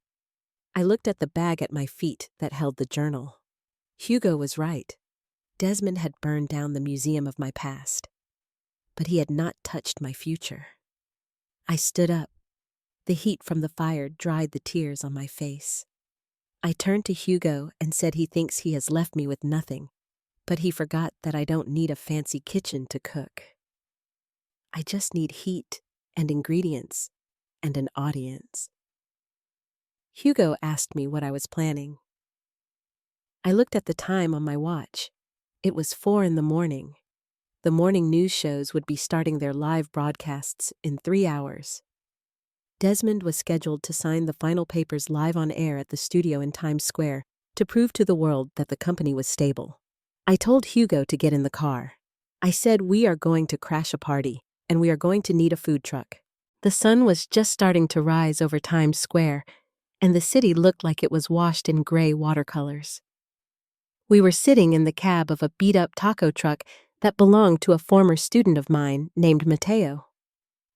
I looked at the bag at my feet that held the journal. Hugo was right. Desmond had burned down the museum of my past, but he had not touched my future. I stood up. The heat from the fire dried the tears on my face. I turned to Hugo and said he thinks he has left me with nothing, but he forgot that I don't need a fancy kitchen to cook. I just need heat and ingredients and an audience. Hugo asked me what I was planning. I looked at the time on my watch. It was 4 a.m. The morning news shows would be starting their live broadcasts in 3 hours. Desmond was scheduled to sign the final papers live on air at the studio in Times Square to prove to the world that the company was stable. I told Hugo to get in the car. I said we are going to crash a party, and we are going to need a food truck. The sun was just starting to rise over Times Square, and the city looked like it was washed in gray watercolors. We were sitting in the cab of a beat-up taco truck that belonged to a former student of mine named Mateo.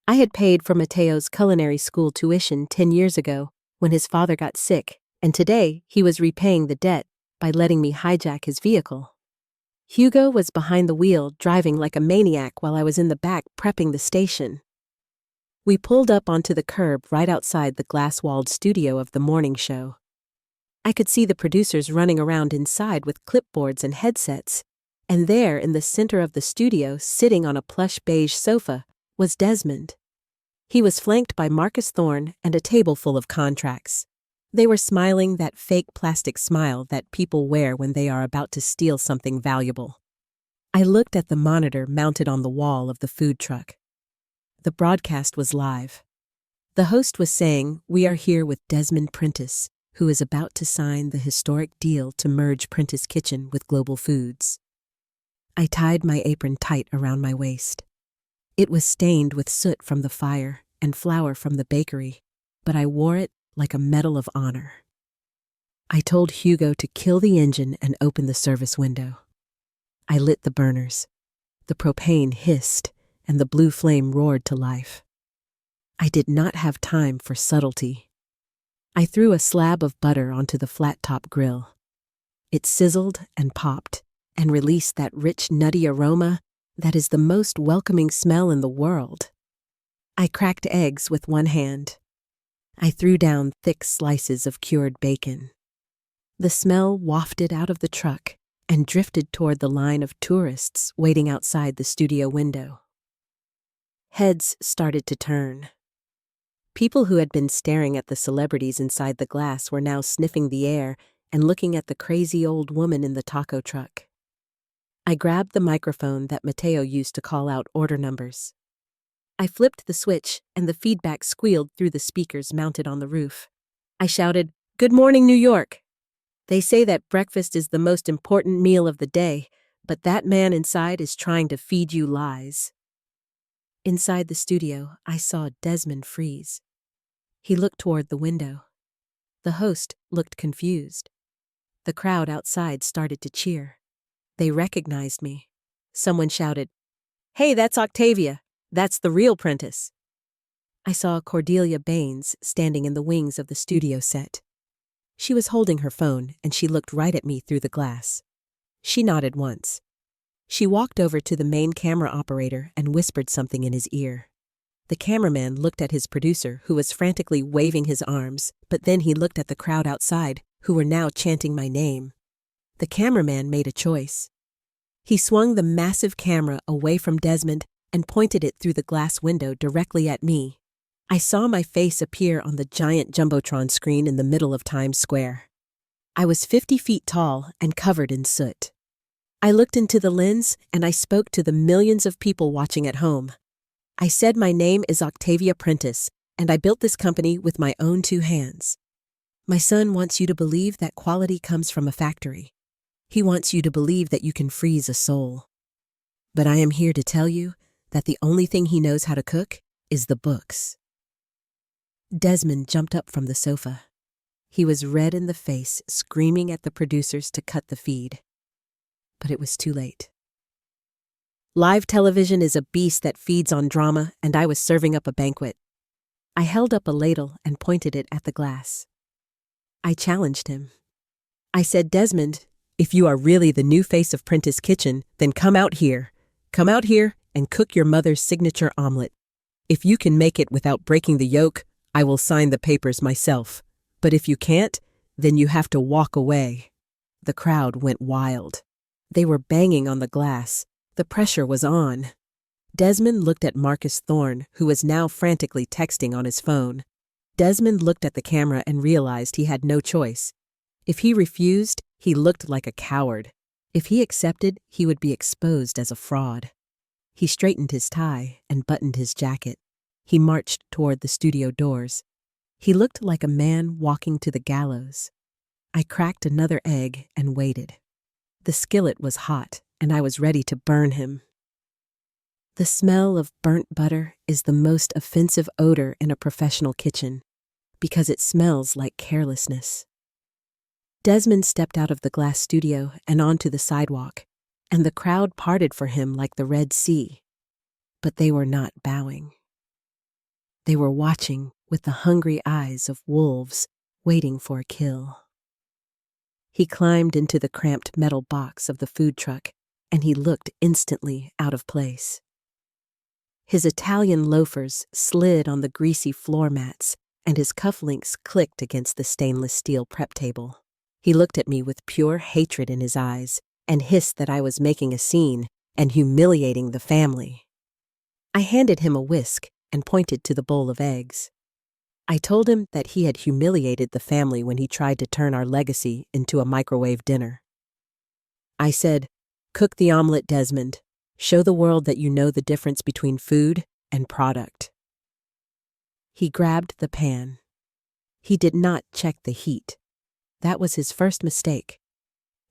I had paid for Mateo's culinary school tuition 10 years ago when his father got sick, and today he was repaying the debt by letting me hijack his vehicle. Hugo was behind the wheel, driving like a maniac while I was in the back prepping the station. We pulled up onto the curb right outside the glass-walled studio of the morning show. I could see the producers running around inside with clipboards and headsets, and there in the center of the studio, sitting on a plush beige sofa, was Desmond. He was flanked by Marcus Thorne and a table full of contracts. They were smiling that fake plastic smile that people wear when they are about to steal something valuable. I looked at the monitor mounted on the wall of the food truck. The broadcast was live. The host was saying, "We are here with Desmond Prentiss, who is about to sign the historic deal to merge Prentiss Kitchen with Global Foods." I tied my apron tight around my waist. It was stained with soot from the fire and flour from the bakery, but I wore it like a medal of honor. I told Hugo to kill the engine and open the service window. I lit the burners. The propane hissed, and the blue flame roared to life. I did not have time for subtlety. I threw a slab of butter onto the flat-top grill. It sizzled and popped and released that rich, nutty aroma that is the most welcoming smell in the world. I cracked eggs with one hand. I threw down thick slices of cured bacon. The smell wafted out of the truck and drifted toward the line of tourists waiting outside the studio window. Heads started to turn. People who had been staring at the celebrities inside the glass were now sniffing the air and looking at the crazy old woman in the taco truck. I grabbed the microphone that Mateo used to call out order numbers. I flipped the switch and the feedback squealed through the speakers mounted on the roof. I shouted, "Good morning, New York!" They say that breakfast is the most important meal of the day, but that man inside is trying to feed you lies. Inside the studio, I saw Desmond freeze. He looked toward the window. The host looked confused. The crowd outside started to cheer. They recognized me. Someone shouted, "Hey, that's Octavia. That's the real Prentiss." I saw Cordelia Baines standing in the wings of the studio set. She was holding her phone, and she looked right at me through the glass. She nodded once. She walked over to the main camera operator and whispered something in his ear. The cameraman looked at his producer, who was frantically waving his arms, but then he looked at the crowd outside, who were now chanting my name. The cameraman made a choice. He swung the massive camera away from Desmond and pointed it through the glass window directly at me. I saw my face appear on the giant jumbotron screen in the middle of Times Square. I was 50 feet tall and covered in soot. I looked into the lens and I spoke to the millions of people watching at home. I said my name is Octavia Prentiss, and I built this company with my own 2 hands. My son wants you to believe that quality comes from a factory. He wants you to believe that you can freeze a soul. But I am here to tell you that the only thing he knows how to cook is the books. Desmond jumped up from the sofa. He was red in the face, screaming at the producers to cut the feed. But it was too late. Live television is a beast that feeds on drama, and I was serving up a banquet. I held up a ladle and pointed it at the glass. I challenged him. I said, "Desmond, if you are really the new face of Prentiss Kitchen, then come out here. Come out here and cook your mother's signature omelet. If you can make it without breaking the yolk, I will sign the papers myself. But if you can't, then you have to walk away." The crowd went wild. They were banging on the glass. The pressure was on. Desmond looked at Marcus Thorne, who was now frantically texting on his phone. Desmond looked at the camera and realized he had no choice. If he refused, he looked like a coward. If he accepted, he would be exposed as a fraud. He straightened his tie and buttoned his jacket. He marched toward the studio doors. He looked like a man walking to the gallows. I cracked another egg and waited. The skillet was hot, and I was ready to burn him. The smell of burnt butter is the most offensive odor in a professional kitchen, because it smells like carelessness. Desmond stepped out of the glass studio and onto the sidewalk, and the crowd parted for him like the Red Sea. But they were not bowing. They were watching with the hungry eyes of wolves waiting for a kill. He climbed into the cramped metal box of the food truck, and he looked instantly out of place. His Italian loafers slid on the greasy floor mats, and his cufflinks clicked against the stainless steel prep table. He looked at me with pure hatred in his eyes and hissed that I was making a scene and humiliating the family. I handed him a whisk and pointed to the bowl of eggs. I told him that he had humiliated the family when he tried to turn our legacy into a microwave dinner. I said, "Cook the omelet, Desmond. Show the world that you know the difference between food and product." He grabbed the pan. He did not check the heat. That was his first mistake.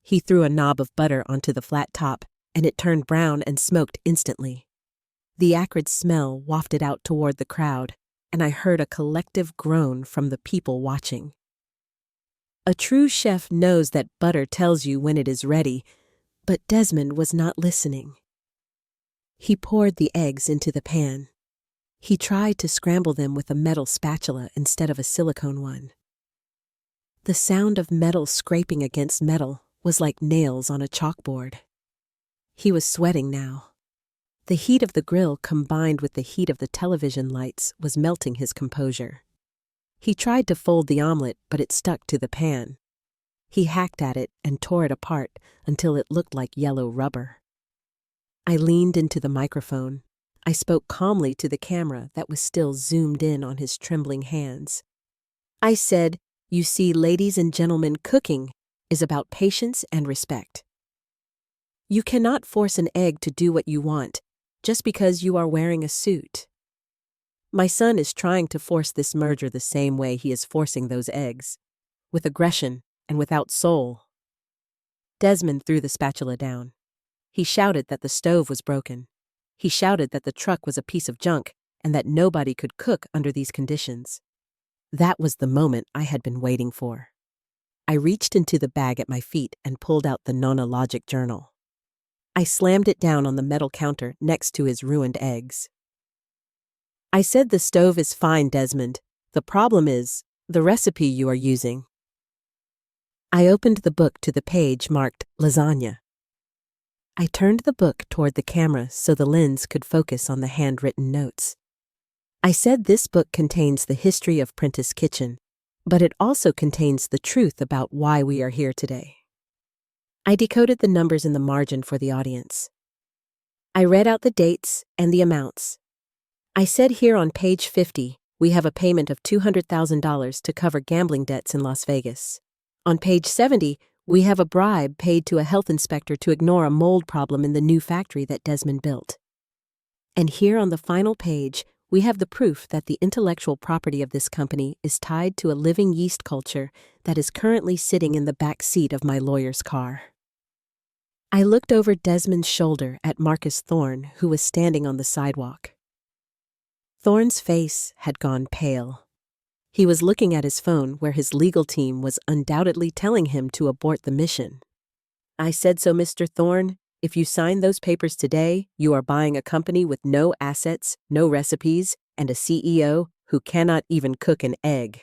He threw a knob of butter onto the flat top, and it turned brown and smoked instantly. The acrid smell wafted out toward the crowd, and I heard a collective groan from the people watching. A true chef knows that butter tells you when it is ready, but Desmond was not listening. He poured the eggs into the pan. He tried to scramble them with a metal spatula instead of a silicone one. The sound of metal scraping against metal was like nails on a chalkboard. He was sweating now. The heat of the grill combined with the heat of the television lights was melting his composure. He tried to fold the omelet, but it stuck to the pan. He hacked at it and tore it apart until it looked like yellow rubber. I leaned into the microphone. I spoke calmly to the camera that was still zoomed in on his trembling hands. I said, "You see, ladies and gentlemen, cooking is about patience and respect. You cannot force an egg to do what you want just because you are wearing a suit. My son is trying to force this merger the same way he is forcing those eggs, with aggression and without soul. Desmond threw the spatula down. He shouted that the stove was broken. He shouted that the truck was a piece of junk and that nobody could cook under these conditions. That was the moment I had been waiting for. I reached into the bag at my feet and pulled out the Nonologic journal. I slammed it down on the metal counter next to his ruined eggs. I said, "The stove is fine, Desmond. The problem is the recipe you are using." I opened the book to the page marked lasagna. I turned the book toward the camera so the lens could focus on the handwritten notes. I said, "This book contains the history of Prentiss Kitchen, but it also contains the truth about why we are here today." I decoded the numbers in the margin for the audience. I read out the dates and the amounts. I said, "Here on page 50, we have a payment of $200,000 to cover gambling debts in Las Vegas. On page 70, we have a bribe paid to a health inspector to ignore a mold problem in the new factory that Desmond built. And here on the final page, we have the proof that the intellectual property of this company is tied to a living yeast culture that is currently sitting in the back seat of my lawyer's car." I looked over Desmond's shoulder at Marcus Thorne, who was standing on the sidewalk. Thorne's face had gone pale. He was looking at his phone where his legal team was undoubtedly telling him to abort the mission. I said, "So, Mr. Thorne, if you sign those papers today, you are buying a company with no assets, no recipes, and a CEO who cannot even cook an egg."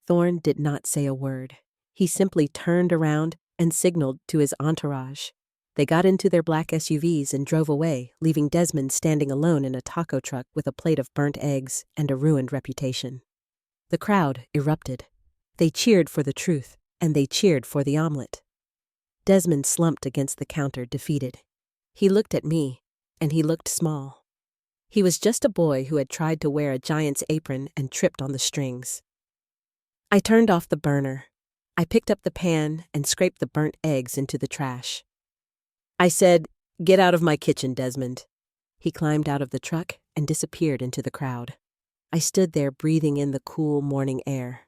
Thorne did not say a word. He simply turned around and signaled to his entourage. They got into their black SUVs and drove away, leaving Desmond standing alone in a taco truck with a plate of burnt eggs and a ruined reputation. The crowd erupted. They cheered for the truth, and they cheered for the omelet. Desmond slumped against the counter, defeated. He looked at me, and he looked small. He was just a boy who had tried to wear a giant's apron and tripped on the strings. I turned off the burner. I picked up the pan and scraped the burnt eggs into the trash. I said, "Get out of my kitchen, Desmond." He climbed out of the truck and disappeared into the crowd. I stood there breathing in the cool morning air.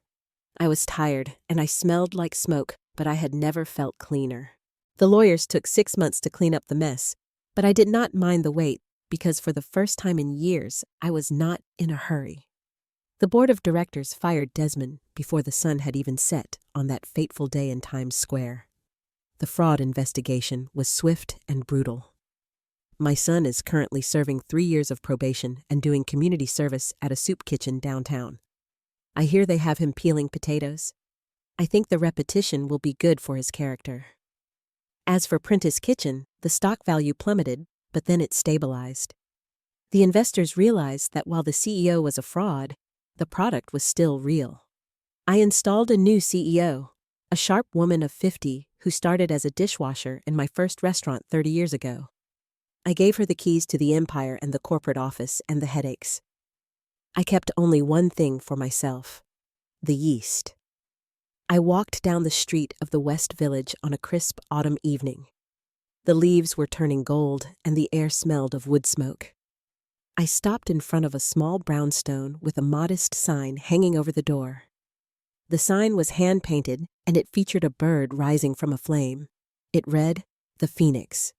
I was tired and I smelled like smoke, but I had never felt cleaner. The lawyers took 6 months to clean up the mess, but I did not mind the wait because for the first time in years, I was not in a hurry. The board of directors fired Desmond before the sun had even set on that fateful day in Times Square. The fraud investigation was swift and brutal. My son is currently serving 3 years of probation and doing community service at a soup kitchen downtown. I hear they have him peeling potatoes. I think the repetition will be good for his character. As for Prentiss Kitchen, the stock value plummeted, but then it stabilized. The investors realized that while the CEO was a fraud, the product was still real. I installed a new CEO, a sharp woman of 50 who started as a dishwasher in my first restaurant 30 years ago. I gave her the keys to the empire and the corporate office and the headaches. I kept only one thing for myself: the yeast. I walked down the street of the West Village on a crisp autumn evening. The leaves were turning gold and the air smelled of wood smoke. I stopped in front of a small brownstone with a modest sign hanging over the door. The sign was hand-painted and it featured a bird rising from a flame. It read, "The Phoenix."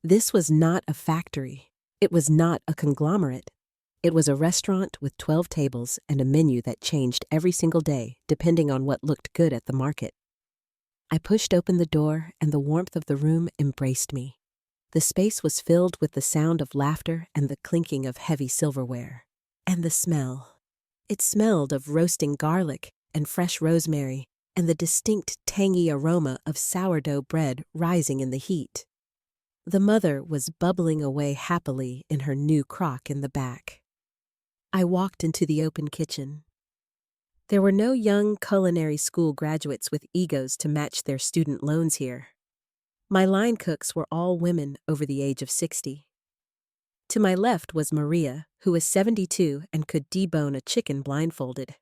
This was not a factory. It was not a conglomerate. It was a restaurant with 12 tables and a menu that changed every single day, depending on what looked good at the market. I pushed open the door and the warmth of the room embraced me. The space was filled with the sound of laughter and the clinking of heavy silverware. And the smell. It smelled of roasting garlic and fresh rosemary and the distinct tangy aroma of sourdough bread rising in the heat. The mother was bubbling away happily in her new crock in the back. I walked into the open kitchen. There were no young culinary school graduates with egos to match their student loans here. My line cooks were all women over the age of 60. To my left was Maria, who was 72 and could debone a chicken blindfolded.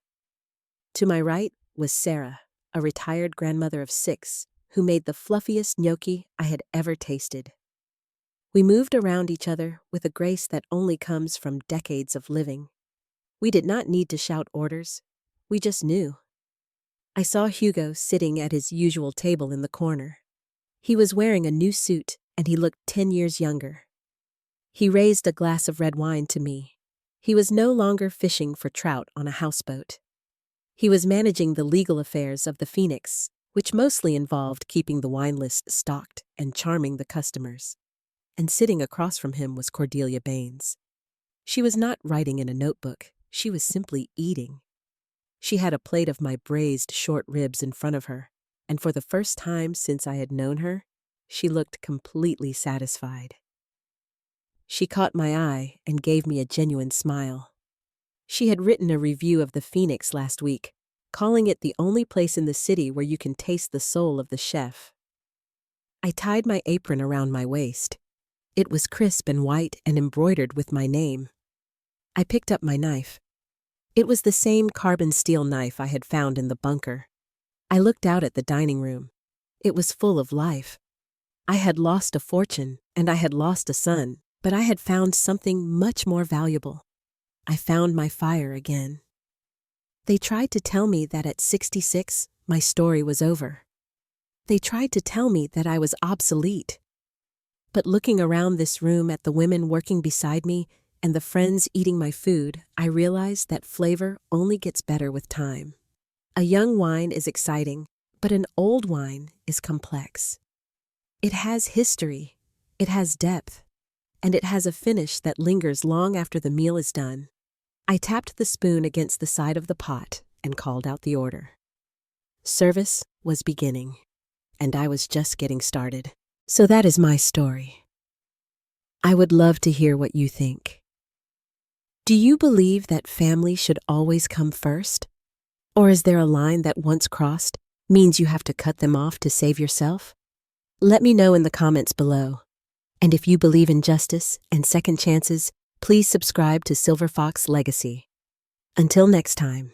To my right was Sarah, a retired grandmother of 6, who made the fluffiest gnocchi I had ever tasted. We moved around each other with a grace that only comes from decades of living. We did not need to shout orders. We just knew. I saw Hugo sitting at his usual table in the corner. He was wearing a new suit, and he looked 10 years younger. He raised a glass of red wine to me. He was no longer fishing for trout on a houseboat. He was managing the legal affairs of the Phoenix, which mostly involved keeping the wine list stocked and charming the customers. And sitting across from him was Cordelia Baines. She was not writing in a notebook, she was simply eating. She had a plate of my braised short ribs in front of her, and for the first time since I had known her, she looked completely satisfied. She caught my eye and gave me a genuine smile. She had written a review of the Phoenix last week, calling it the only place in the city where you can taste the soul of the chef. I tied my apron around my waist. It was crisp and white and embroidered with my name. I picked up my knife. It was the same carbon steel knife I had found in the bunker. I looked out at the dining room. It was full of life. I had lost a fortune and I had lost a son, but I had found something much more valuable. I found my fire again. They tried to tell me that at 66, my story was over. They tried to tell me that I was obsolete. But looking around this room at the women working beside me and the friends eating my food, I realized that flavor only gets better with time. A young wine is exciting, but an old wine is complex. It has history, it has depth, and it has a finish that lingers long after the meal is done. I tapped the spoon against the side of the pot and called out the order. Service was beginning, and I was just getting started. So that is my story. I would love to hear what you think. Do you believe that family should always come first? Or is there a line that once crossed means you have to cut them off to save yourself? Let me know in the comments below. And if you believe in justice and second chances, please subscribe to Silver Fox Legacy. Until next time.